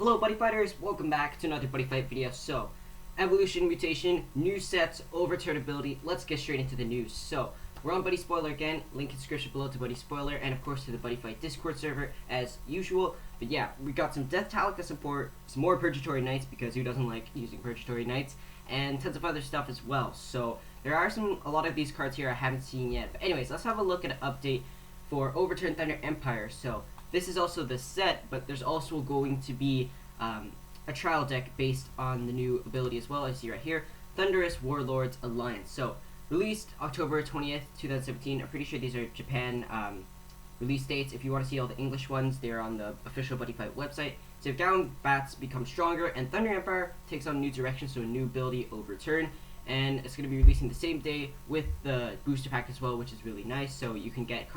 Hello Buddy Fighters, welcome back to another Buddy Fight video. So, evolution, mutation, new sets, overturn ability. Let's get straight into the news. So, we're on Buddy Spoiler again, link in the description below to Buddy Spoiler, and of course to the Buddy Fight Discord server as usual. But yeah, we got some Death Alka support, some more Purgatory Knights because who doesn't like using Purgatory Knights, and tons of other stuff as well. So, there are a lot of these cards here I haven't seen yet. But anyways, let's have a look at an update for Overturn Thunder Empire. So, this is also the set, but there's also going to be a trial deck based on the new ability as well, as you see right here, Thunderous Warlords Alliance. So, released October 20th, 2017. I'm pretty sure these are Japan release dates. If you want to see all the English ones, they're on the official Buddyfight website. So, if Down Bats become stronger, and Thunder Empire takes on a new direction, so a new ability, Overturn. And it's going to be releasing the same day with the booster pack as well, which is really nice. So, you can get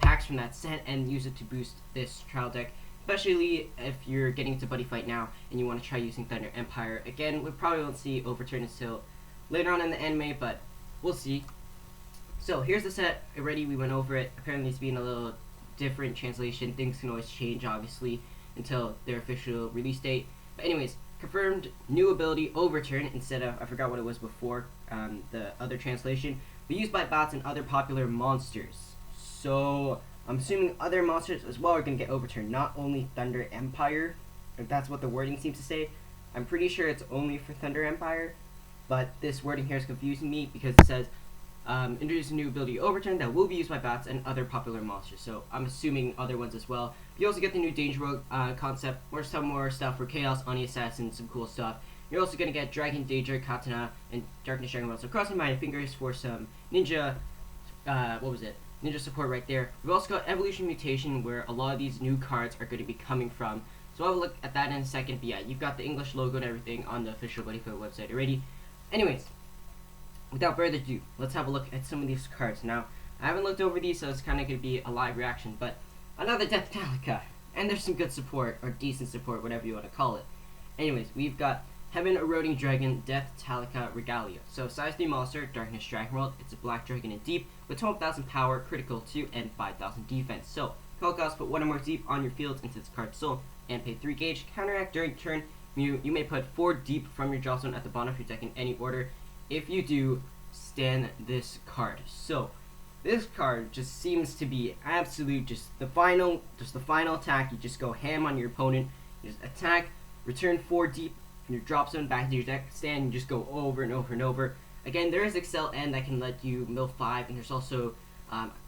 packs from that set and use it to boost this trial deck, especially if you're getting into Buddyfight now and you want to try using Thunder Empire. Again, we probably won't see Overturn until later on in the anime, but we'll see. So here's the set already. We went over it. Apparently it's being a little different translation. Things can always change, obviously, until their official release date. But anyways, confirmed new ability, Overturn, instead of, I forgot what it was before, the other translation, but used by bots and other popular monsters. So, I'm assuming other monsters as well are going to get Overturned, not only Thunder Empire, if that's what the wording seems to say. I'm pretty sure it's only for Thunder Empire, but this wording here is confusing me because it says, introduce a new ability, Overturn, that will be used by bots and other popular monsters. So, I'm assuming other ones as well. You also get the new Danger Rogue concept, or some more stuff for Chaos, Oni Assassin, some cool stuff. You're also going to get Dragon, Danger, Katana, and Darkness Dragon World. So, crossing my fingers for some Ninja, Ninja support right there. We've also got Evolution Mutation, where a lot of these new cards are going to be coming from. So I'll have a look at that in a second. But yeah, you've got the English logo and everything on the official Buddyfight website already. Anyways, without further ado, let's have a look at some of these cards. Now, I haven't looked over these, so it's kind of going to be a live reaction. But another Death Alka, and there's some good support, or decent support, whatever you want to call it. Anyways, we've got Heaven Eroding Dragon, Death Alka Regalia. So, size 3 monster, Darkness Dragon World. It's a black dragon in deep with 12,000 power, critical 2, and 5,000 defense. So, call cost, put 1 or more deep on your field into this card's soul, and pay 3 gauge. Counteract during turn. You may put 4 deep from your drop zone at the bottom of your deck in any order. If you do, stand this card. So, this card just seems to be absolute, just the final attack. You just go ham on your opponent. You just attack, return 4 deep from your drop zone back to your deck stand, and just go over and over and over. Again, there is Excel N that can let you mill 5, and there's also,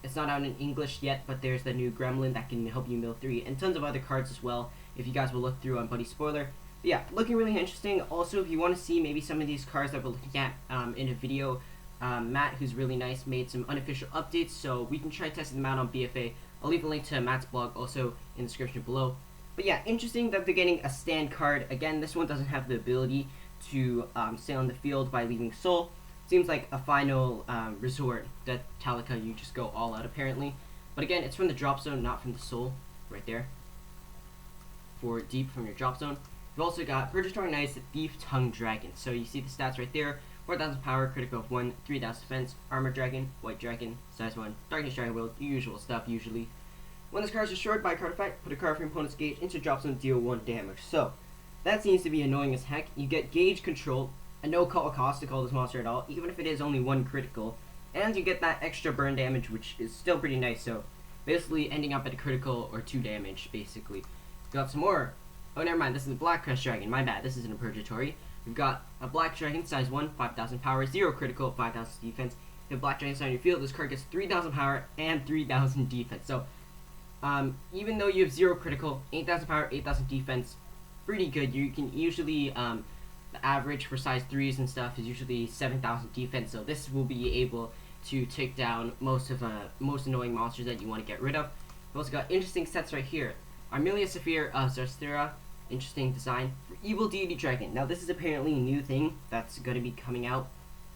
it's not out in English yet, but there's the new Gremlin that can help you mill 3, and tons of other cards as well, if you guys will look through on Buddy Spoiler. But yeah, looking really interesting. Also, if you want to see maybe some of these cards that we're looking at in a video, Matt, who's really nice, made some unofficial updates, so we can try testing them out on BFA. I'll leave a link to Matt's blog also in the description below. But yeah, interesting that they're getting a stand card. Again, this one doesn't have the ability to stay on the field by leaving soul. Seems like a final resort. Death Alka, you just go all out apparently. But again, it's from the drop zone, not from the soul. Right there. 4 deep from your drop zone. You've also got Purgatory Knights, Thief Tongue Dragon. So you see the stats right there. 4,000 power, critical of 1, 3,000 defense, Armor Dragon, White Dragon, size 1, Darkness Dragon World, usual stuff usually. When this card is destroyed by a card effect, put a card from your opponent's gauge into drop zone, deal 1 damage. So, that seems to be annoying as heck. You get gauge control, and no call cost to call this monster at all, even if it is only 1 critical. And you get that extra burn damage, which is still pretty nice. So, basically ending up at a critical or 2 damage, basically. Got some more. Oh, never mind. This is a Black Crest Dragon. My bad. This isn't a Purgatory. We've got a Black Dragon, size 1, 5,000 power, 0 critical, 5,000 defense. If a Black Dragon on your field, this card gets 3,000 power and 3,000 defense. So, even though you have 0 critical, 8,000 power, 8,000 defense, pretty good. You can usually, the average for size 3s and stuff is usually 7,000 defense, so this will be able to take down most annoying monsters that you want to get rid of. We've also got interesting sets right here. Armelia Saphir of Zarstera, interesting design. For Evil Deity Dragon. Now this is apparently a new thing that's going to be coming out.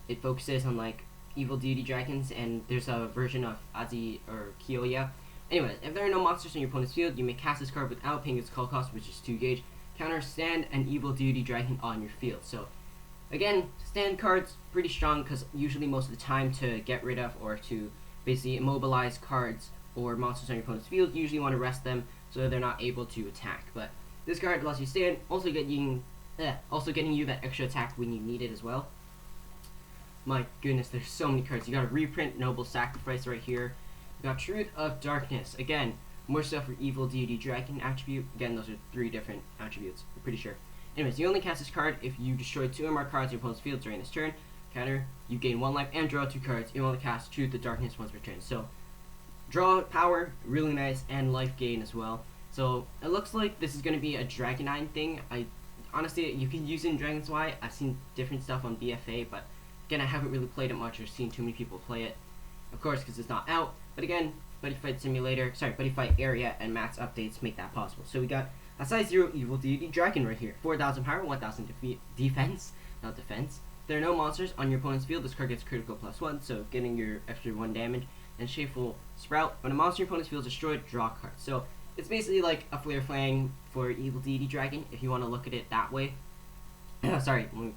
It focuses on like Evil Deity Dragons, and there's a version of Azi or Kyoya. Anyways, if there are no monsters on your opponent's field, you may cast this card without paying its call cost, which is 2 gauge. Counter stand an Evil Deity Dragon on your field. So, again, stand cards pretty strong because usually most of the time to get rid of or to basically immobilize cards or monsters on your opponent's field, you usually want to rest them so they're not able to attack. But This card lets you stand, also getting you that extra attack when you need it as well. My goodness, there's so many cards. You got a reprint, Noble Sacrifice right here. You got Truth of Darkness. Again, more stuff for Evil Deity Dragon attribute. Again, those are 3 different attributes, I'm pretty sure. Anyways, you only cast this card if you destroy 2 or more cards in your opponent's field during this turn. Counter, you gain 1 life and draw 2 cards. You only cast Truth of Darkness once per turn. So, draw power, really nice, and life gain as well. So, it looks like this is going to be a Dragonine thing. Honestly, you can use it in Dragon's Y. I've seen different stuff on BFA, but again, I haven't really played it much or seen too many people play it. Of course, because it's not out. But again, Buddyfight area and Matt's updates make that possible. So we got a size 0 Evil Deity Dragon right here. 4,000 power, 1,000 defense, not defense. There are no monsters on your opponent's field. This card gets critical +1, so getting your extra 1 damage. And Shameful Sprout. When a monster in your opponent's field is destroyed, draw a card. So it's basically like a Flare Flang for Evil Deity Dragon, if you want to look at it that way. Sorry, let me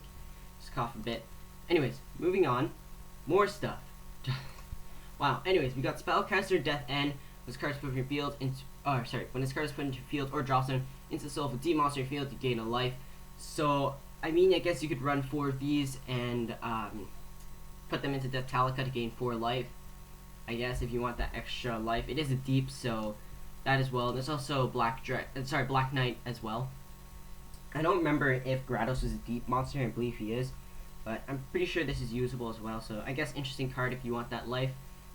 just cough a bit. Anyways, moving on. More stuff. Wow. Anyways, we got Spellcaster Death End. When this card is put in your field when this card is put into your field or drops them into the soul of a D monster in your field, you gain a life. So I mean, I guess you could run 4 of these and put them into Death Talika to gain 4 life. I guess if you want that extra life, it is a deep, so that as well. There's also Black Knight as well. I don't remember if Grados is a deep monster. I believe he is, but I'm pretty sure this is usable as well. So I guess interesting card if you want that life.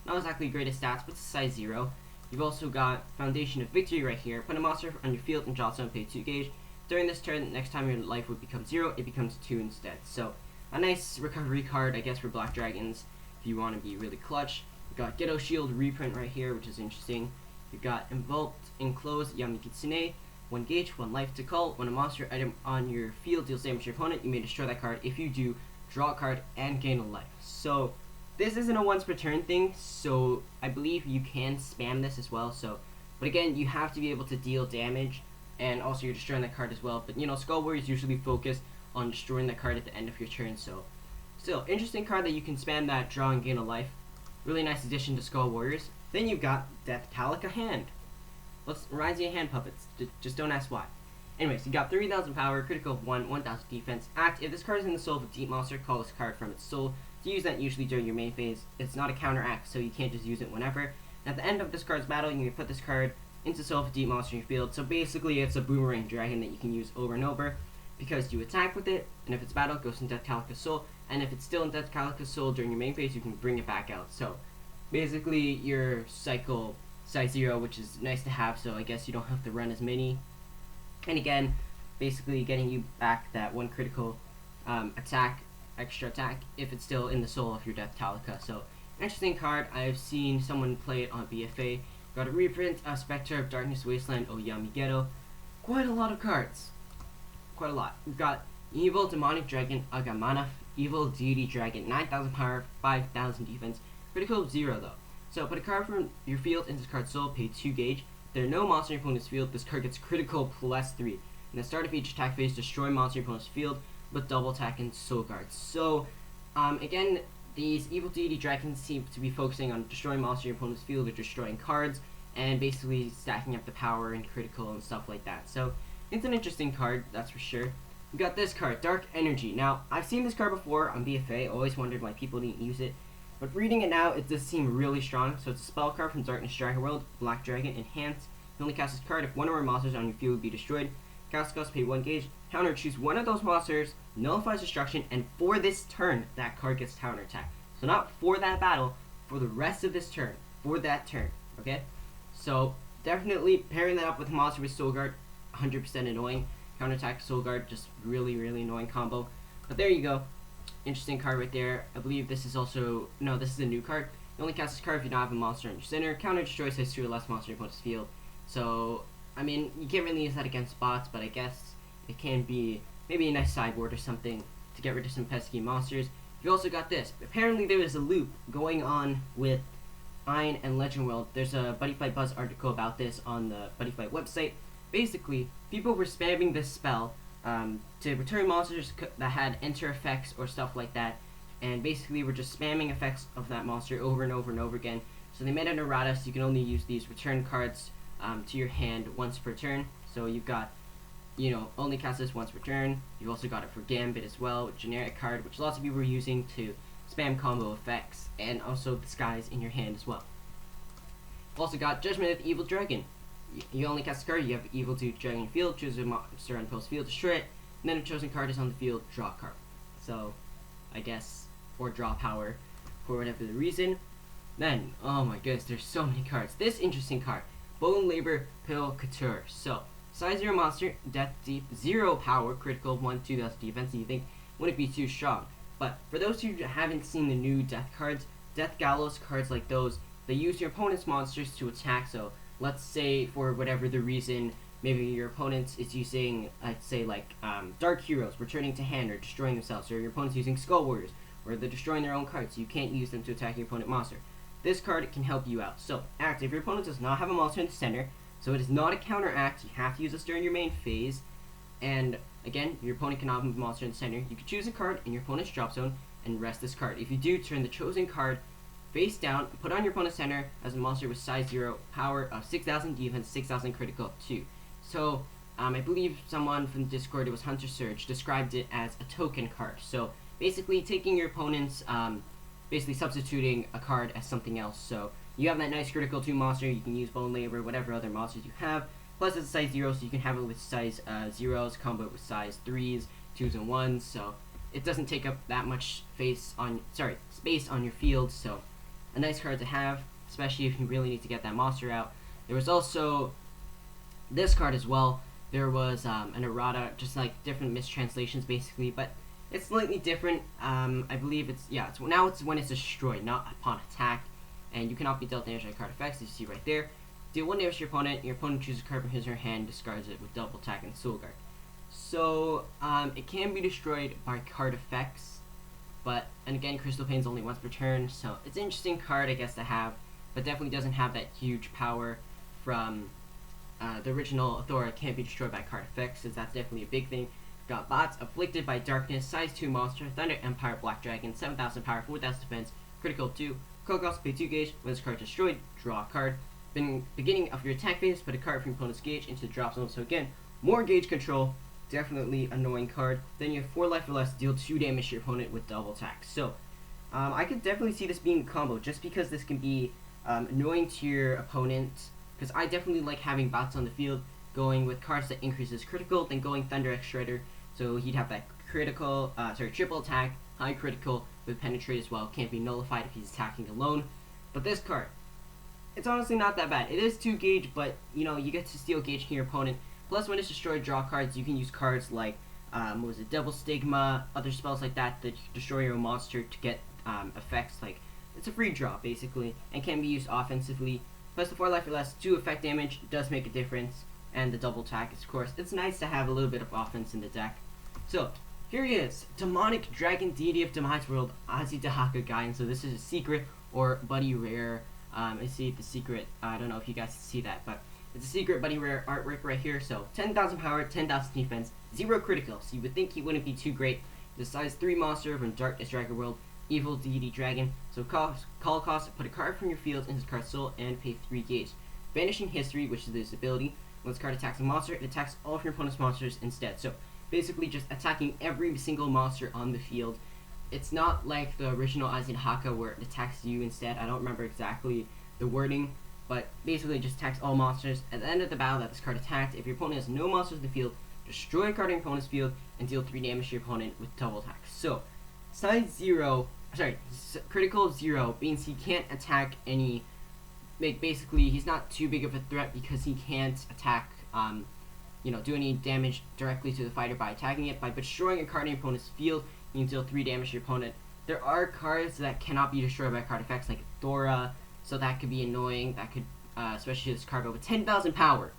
Not exactly greatest stats, but it's a size 0. You've also got Foundation of Victory right here. Put a monster on your field and draw some, pay 2 gauge. During this turn, next time your life would become 0, it becomes 2 instead. So a nice recovery card, I guess, for Black Dragons if you want to be really clutch. You've got Ghetto Shield reprint right here, which is interesting. You've got Enclosed Yami Kitsune. 1 gauge, 1 life to call. When a monster item on your field deals damage to your opponent, you may destroy that card. If you do, draw a card and gain a life. So this isn't a once per turn thing, so I believe you can spam this as well. So, but again, you have to be able to deal damage, and also you're destroying that card as well. But you know, Skull Warriors usually focus on destroying that card at the end of your turn. So, still interesting card that you can spam that, draw and gain a life. Really nice addition to Skull Warriors. Then you've got Death Talika Hand. Reminds me of hand puppets. Just don't ask why. Anyways, you got 3,000 power, critical of 1, 1,000 defense. Act. If this card is in the soul of a deep monster, call this card from its soul. To use that usually during your main phase. It's not a counteract, so you can't just use it whenever. At the end of this card's battle, you can put this card into the soul of a deep monster in your field. So basically, it's a boomerang dragon that you can use over and over because you attack with it, and if it's battle, it goes in Death Talika's soul. And if it's still in Death Talika's soul during your main phase, you can bring it back out. So basically, your cycle size 0, which is nice to have, so I guess you don't have to run as many. And again, basically getting you back that 1 critical extra attack, if it's still in the soul of your Death Talika. So, interesting card. I've seen someone play it on BFA. Got a reprint, Spectre of Darkness Wasteland, Oyami Ghetto. Quite a lot of cards. Quite a lot. We've got Evil Demonic Dragon, Agamana, Evil Deity Dragon, 9,000 power, 5,000 defense. Critical of 0 though. So put a card from your field into this card's soul, pay 2 gauge. If there are no monster in your opponent's field, this card gets critical +3. In the start of each attack phase, destroy monster in your opponent's field with double attack and soul guards. So again, these Evil Deity Dragons seem to be focusing on destroying monster in your opponent's field or destroying cards and basically stacking up the power and critical and stuff like that. So it's an interesting card, that's for sure. We got this card, Dark Energy. Now, I've seen this card before on BFA, always wondered why people didn't use it. But reading it now, it does seem really strong. So it's a spell card from Darkness Dragon World, Black Dragon, Enhance. You only cast this card if 1 or more monsters on your field would be destroyed. Cast cost, pay 1 gauge. Counter, choose one of those monsters, nullifies destruction, and for this turn, that card gets counter attack. So not for that battle, for the rest of this turn, for that turn, okay? So definitely pairing that up with a monster with Soul Guard, 100% annoying. Counter attack, Soul Guard, just really, really annoying combo. But there you go. Interesting card right there. I believe this is also, no, this is a new card. You only cast this card if you don't have a monster in your center. Counter destroys has 2 or less monster in your opponent's field. So, I mean, you can't really use that against bots, but I guess it can be maybe a nice sideboard or something to get rid of some pesky monsters. You also got this. Apparently there is a loop going on with Iron and Legend World. There's a Buddyfight Buzz article about this on the Buddyfight website. Basically, people were spamming this spell to return monsters that had enter effects or stuff like that, and basically we're just spamming effects of that monster over and over and over again. So they made an errata, so you can only use these return cards to your hand once per turn. So you've got only casts this once per turn. You've also got it for Gambit as well, generic card, which lots of people are using to spam combo effects, and also disguise in your hand as well. Also got Judgment of the Evil Dragon. You only cast a card, you have Evil Dude Dragon in your field, choose a monster on the post field, destroy it, and then if a chosen card is on the field, draw a card. So, I guess, or draw power, for whatever the reason. Then, oh my goodness, there's so many cards. This interesting card, Bone Labor Pill Couture. So, size 0 monster, death deep, 0 power, critical, 1/2,000 defense, and you think, wouldn't be too strong. But for those who haven't seen the new death cards, Death Gallows cards like those, they use your opponent's monsters to attack. So let's say for whatever the reason, maybe your opponent is using, let's say like Dark Heroes, returning to hand or destroying themselves, or your opponent's using Skull Warriors, or they're destroying their own cards, so you can't use them to attack your opponent monster. This card can help you out. So act, if your opponent does not have a monster in the center, so it is not a counteract, you have to use this during your main phase, and again, your opponent cannot have a monster in the center. You can choose a card in your opponent's drop zone and rest this card. If you do, turn the chosen card face down, put on your opponent's center as a monster with size 0, power of 6,000 defense, 6,000 critical up 2. So, I believe someone from the Discord, it was Hunter Surge, described it as a token card. So, basically taking your opponent's, basically substituting a card as something else. So, you have that nice critical 2 monster, you can use Bone Labor, whatever other monsters you have, plus it's size 0, so you can have it with size 0s, combo it with size 3s, 2s, and 1s, so it doesn't take up that much space on your field, so a nice card to have, especially if you really need to get that monster out. There was also this card as well. There was an errata, just like different mistranslations basically, but it's slightly different. I believe it's when it's destroyed, not upon attack, and you cannot be dealt damage by card effects, as you see right there. Deal 1 damage to your opponent chooses a card from his or her hand, discards it with double attack and soul guard. So it can be destroyed by card effects, and again, Crystal Pain's only once per turn, so it's an interesting card, I guess, to have, but definitely doesn't have that huge power from the original Athora. Can't be destroyed by card effects, since that's definitely a big thing. Got Bots, Afflicted by Darkness, size 2 monster, Thunder Empire Black Dragon, 7,000 power, 4,000 defense, critical 2, call cost, pay 2 gauge, when this card is destroyed, draw a card. Beginning of your attack phase, put a card from your opponent's gauge into the drop zone, so again, more gauge control. Definitely annoying card. Then you have 4 life or less, deal 2 damage to your opponent with double attack. So, I could definitely see this being a combo, just because this can be annoying to your opponent, because I definitely like having bots on the field, going with cards that increases critical, then going Thunder X Shredder, so he'd have that triple attack, high critical, with penetrate as well, can't be nullified if he's attacking alone. But this card, it's honestly not that bad. It is 2 gauge, but, you get to steal gauge from your opponent. Plus, when it's destroyed, draw cards. You can use cards like, Devil Stigma, other spells like that destroy your own monster to get effects. Like, it's a free draw, basically, and can be used offensively. Plus, the 4 life or less, 2 effect damage does make a difference, and the double attack, of course. It's nice to have a little bit of offense in the deck. So, here he is, Demonic Dragon Deity of Demise World, Azidahaka guy, and so this is a secret, or Buddy Rare. I see the secret, I don't know if you guys see that, but it's a secret Buddy Rare artwork right here. So 10,000 power, 10,000 defense, 0 critical. So you would think he wouldn't be too great. The size 3 monster from Darkness Dragon World, Evil Deity Dragon. So call cost, put a card from your field in his card soul and pay 3 gauge. Banishing History, which is this ability. When this card attacks a monster, it attacks all of your opponent's monsters instead. So basically just attacking every single monster on the field. It's not like the original Azidahaka where it attacks you instead. I don't remember exactly the wording, but basically just attacks all monsters. At the end of the battle that this card attacked, if your opponent has no monsters in the field, destroy a card in your opponent's field and deal 3 damage to your opponent with double attack. So, critical 0 means he can't attack any, basically he's not too big of a threat because he can't attack, do any damage directly to the fighter by attacking it. By destroying a card in your opponent's field, you can deal 3 damage to your opponent. There are cards that cannot be destroyed by card effects, like Thora, so that could be annoying. That could, especially this card with 10,000 power.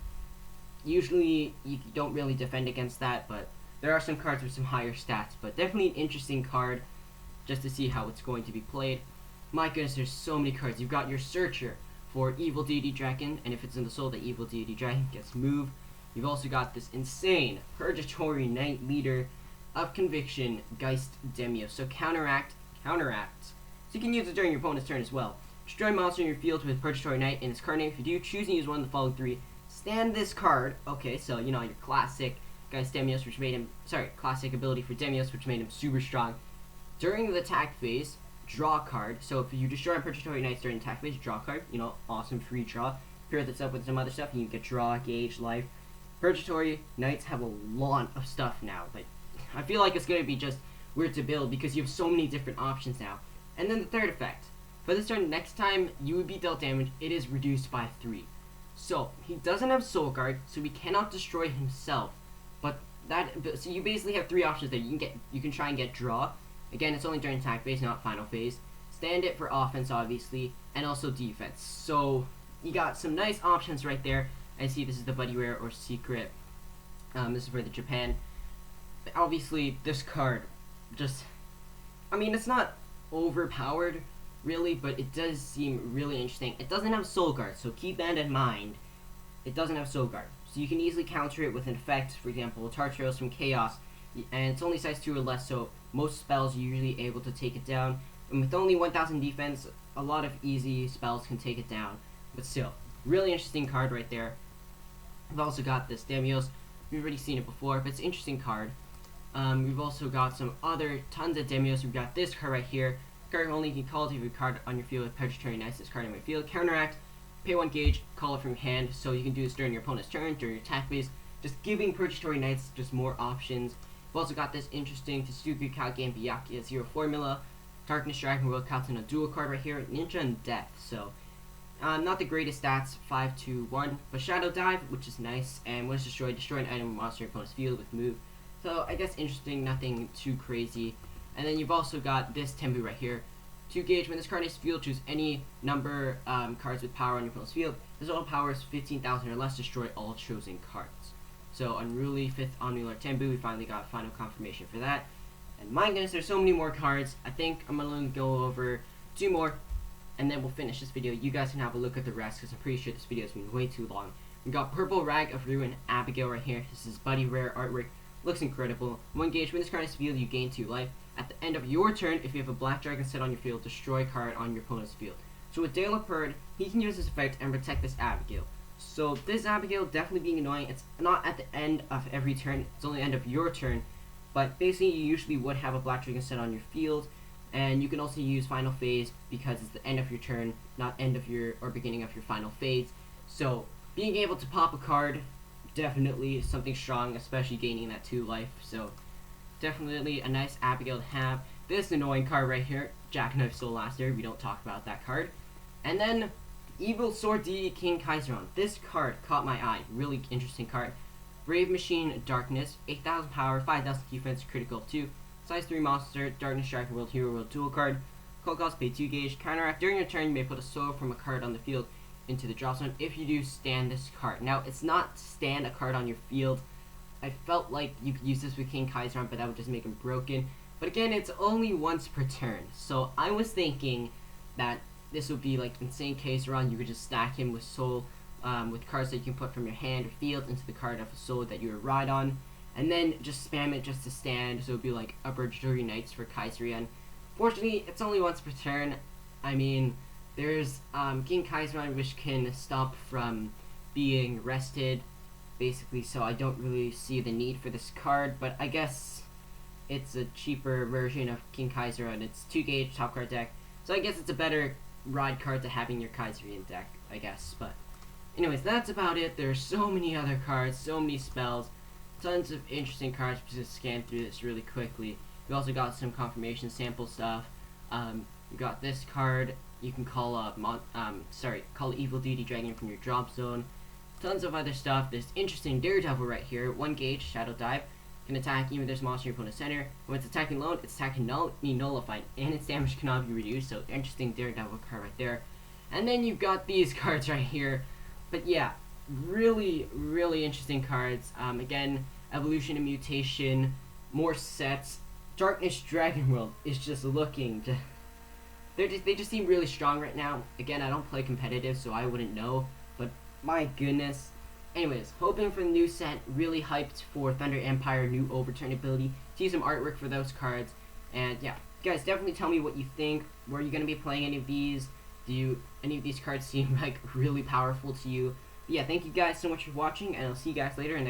Usually, you don't really defend against that, but there are some cards with some higher stats. But definitely an interesting card, just to see how it's going to be played. My goodness, there's so many cards. You've got your Searcher for Evil Deity Dragon, and if it's in the soul, the Evil Deity Dragon gets moved. You've also got this insane Purgatory Knight Leader of Conviction, Geist Demios. So counteract. So you can use it during your opponent's turn as well. Destroy monster in your field with Purgatory Knight in its card name. If you do, choose and use one of the following 3. Stand this card. Okay, so your classic Guys, Demios, which made him, classic ability for Demios, which made him super strong. During the attack phase, draw a card. So if you destroy Purgatory Knights during attack phase, draw a card. You know, awesome free draw. Pair this up with some other stuff, and you get draw, gauge, life. Purgatory Knights have a lot of stuff now. Like, I feel like it's gonna be just weird to build because you have so many different options now. And then the third effect. For this turn, next time you would be dealt damage, it is reduced by 3. So he doesn't have Soul Guard, so he cannot destroy himself. So you basically have 3 options there. You can try and get draw. Again, it's only during attack phase, not final phase. Stand it for offense, obviously, and also defense. So you got some nice options right there. I see this is the Buddy Rare or Secret. This is for the Japan. Obviously, this card just, I mean, it's not overpowered, really, but it does seem really interesting. It doesn't have Soul Guard, so keep that in mind. It doesn't have Soul Guard. So you can easily counter it with an effect, for example, Tartaros from Chaos, and it's only size 2 or less, so most spells you're usually able to take it down. And with only 1000 defense, a lot of easy spells can take it down. But still, really interesting card right there. We've also got this Demios. We've already seen it before, but it's an interesting card. We've also got some other tons of Demios. We've got this card right here. Card only can call it if you have a card on your field with Purgatory Knights. This card in my field. Counteract. Pay 1 gauge, call it from your hand, so you can do this during your opponent's turn, during your attack phase, just giving Purgatory Knights just more options. We've also got this interesting Tsuku Kage Byakuya 0 formula, Darkness Dragon World Katana dual card right here, Ninja and Death, so not the greatest stats, 5-1, but Shadow Dive, which is nice, and when it's destroyed, destroy an item or monster in your opponent's field with move, so I guess interesting, nothing too crazy. And then you've also got this Tembu right here. 2 gauge, when this card is field, choose any number cards with power on your opponent's field. This total power is 15,000 or less, destroy all chosen cards. So Unruly, 5th Omnilord Tembu, we finally got final confirmation for that. And my goodness, there's so many more cards. I think I'm going to go over 2 more, and then we'll finish this video. You guys can have a look at the rest, because I'm pretty sure this video has been way too long. We got Purple Rag of Ruin Abigail right here. This is Buddy Rare artwork. Looks incredible. 1 gauge, when this card is field, you gain 2 life. At the end of your turn, if you have a Black Dragon set on your field, destroy a card on your opponent's field. So with Dale Leopard, he can use this effect and protect this Abigail. So this Abigail definitely being annoying. It's not at the end of every turn, it's only the end of your turn. But basically, you usually would have a Black Dragon set on your field. And you can also use Final Phase because it's the end of your turn, not end of your, or beginning of your final phase. So being able to pop a card, definitely something strong, especially gaining that 2 life. So definitely a nice Abigail to have. This annoying card right here, Jackknife Soul Laster. We don't talk about that card. And then Evil Sword D King Kaiseron. This card caught my eye. Really interesting card. Brave Machine Darkness, 8,000 power, 5,000 defense, critical 2. Size 3 monster, Darkness Dragon World Hero World dual card. Call cost, pay 2 gauge. Counteract. During your turn, you may put a soul from a card on the field into the drop zone. If you do, stand this card. Now, it's not stand a card on your field. I felt like you could use this with King Kaiseron, but that would just make him broken. But again, it's only once per turn. So I was thinking that this would be like Insane Kaiseron. You could just stack him with soul, with cards that you can put from your hand or field into the card of a soul that you would ride on. And then just spam it just to stand. So it would be like Purgatory Knights for Kaiseron. Fortunately, it's only once per turn. I mean, there's King Kaiseron, which can stop from being rested, basically, so I don't really see the need for this card, but I guess it's a cheaper version of King Kaiseron. It's 2 gauge, top card deck, so I guess it's a better ride card to having your Kaiseron deck, I guess, but anyways, that's about it. There's so many other cards, so many spells, tons of interesting cards. Just scan through this really quickly. We also got some confirmation sample stuff. We got this card. You can call call Evil Deity Dragon from your drop zone. Tons of other stuff. This interesting Daredevil right here. 1 gauge, Shadow Dive. Can attack even if there's a monster in your opponent's center. When it's attacking alone, its attack cannot be nullified, and its damage cannot be reduced. So interesting Daredevil card right there. And then you've got these cards right here. But yeah, really, really interesting cards. Again, Evolution and Mutation, more sets. Darkness Dragon World is just looking to... They just seem really strong right now. Again, I don't play competitive, so I wouldn't know. But my goodness. Anyways, hoping for the new set. Really hyped for Thunder Empire new Overturn ability. See some artwork for those cards. And yeah, guys, definitely tell me what you think. Were you going to be playing any of these? Do any of these cards seem like really powerful to you? But yeah, thank you guys so much for watching, and I'll see you guys later in next